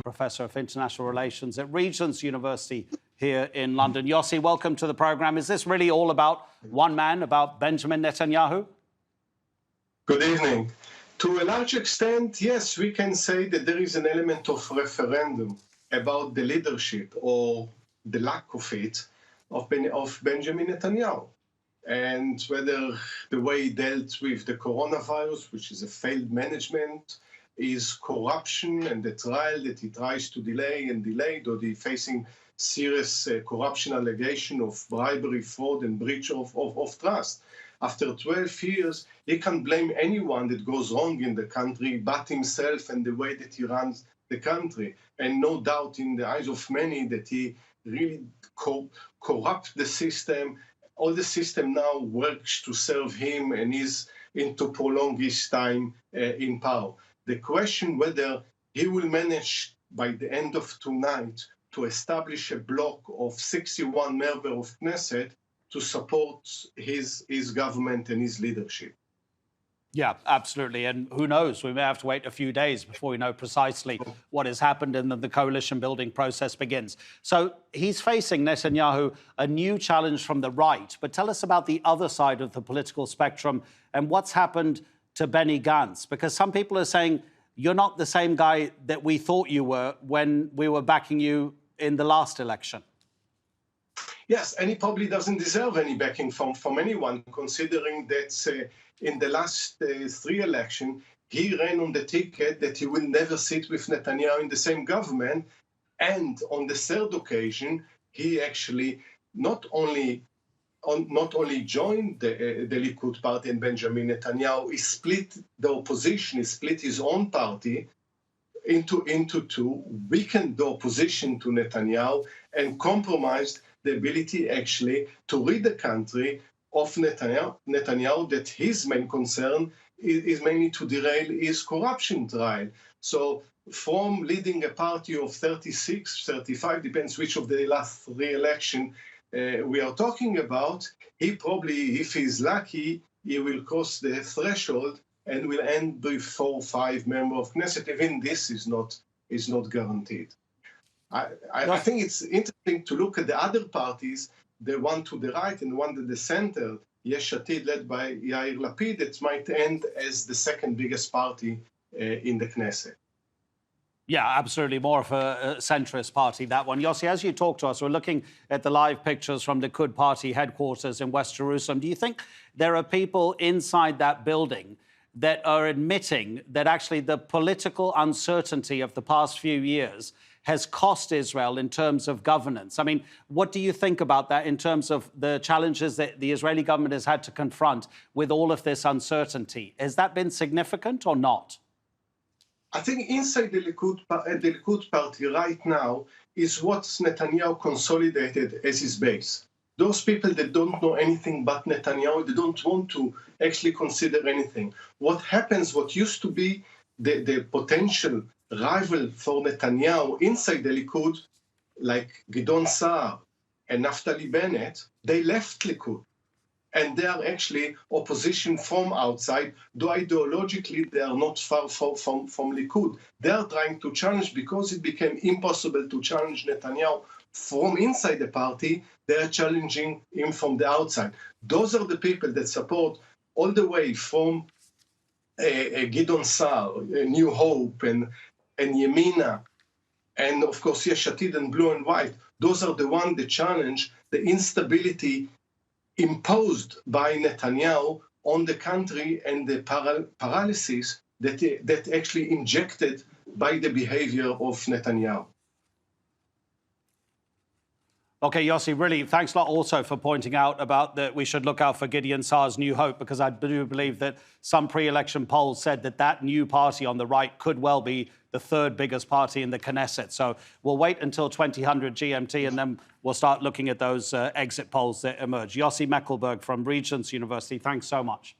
Professor of International Relations at Regent's University here in London. Yossi, welcome to the programme. Is this really all about one man, about Benjamin Netanyahu? Good evening. To a large extent, yes, we can say that there is an element of referendum about the leadership or the lack of it of Benjamin Netanyahu. And whether the way he dealt with the coronavirus, which is a failed management, is corruption and the trial that he tries to delay, or he's facing serious corruption allegation of bribery, fraud, and breach of trust. After 12 years, he can't blame anyone that goes wrong in the country but himself and the way that he runs the country. And no doubt in the eyes of many that he really corrupt the system. All the system now works to serve him and is to prolong his time in power. The question whether he will manage by the end of tonight to establish a bloc of 61 members of Knesset to support his government and his leadership. Yeah, absolutely. And who knows, we may have to wait a few days before we know precisely what has happened and then the coalition building process begins. So he's facing, Netanyahu, a new challenge from the right. But tell us about the other side of the political spectrum and what's happened to Benny Gantz, because some people are saying you're not the same guy that we thought you were when we were backing you in the last election. Yes, and he probably doesn't deserve any backing from anyone, considering that in the last 3 elections, he ran on the ticket that he will never sit with Netanyahu in the same government. And on the third occasion, he actually not only joined the Likud party and Benjamin Netanyahu, he split the opposition, he split his own party into two, weakened the opposition to Netanyahu, and compromised the ability actually to rid the country of Netanyahu, that his main concern is mainly to derail his corruption trial. So from leading a party of 36, 35, depends which of the last 3 elections we are talking about, he probably, if he's lucky, he will cross the threshold and will end with 4 or 5 members of Knesset. Even this is not guaranteed. I think it's interesting to look at the other parties, the one to the right and the one to the center, Yesh Atid, led by Yair Lapid, that might end as the second biggest party in the Knesset. Yeah, absolutely. More of a centrist party, that one. Yossi, as you talk to us, we're looking at the live pictures from the Likud party headquarters in West Jerusalem. Do you think there are people inside that building that are admitting that actually the political uncertainty of the past few years has cost Israel in terms of governance? I mean, what do you think about that in terms of the challenges that the Israeli government has had to confront with all of this uncertainty? Has that been significant or not? I think inside the Likud party right now is what Netanyahu consolidated as his base. Those people that don't know anything but Netanyahu, they don't want to actually consider anything. What used to be the potential rival for Netanyahu inside the Likud, like Gideon Sa'ar and Naftali Bennett, they left Likud. And they are actually opposition from outside, though ideologically they are not far from Likud. They are trying to challenge, because it became impossible to challenge Netanyahu from inside the party, they are challenging him from the outside. Those are the people that support all the way from Gideon Sa'ar, New Hope, and Yemina, and of course Yesh Atid and Blue and White. Those are the ones that challenge the instability imposed by Netanyahu on the country and the paralysis that actually injected by the behavior of Netanyahu. OK, Yossi, really, thanks a lot also for pointing out about that we should look out for Gideon Sa'ar's New Hope, because I do believe that some pre-election polls said that that new party on the right could well be the 3rd biggest party in the Knesset. So we'll wait until 2000 GMT and then we'll start looking at those exit polls that emerge. Yossi Mekelberg from Regent's University, thanks so much.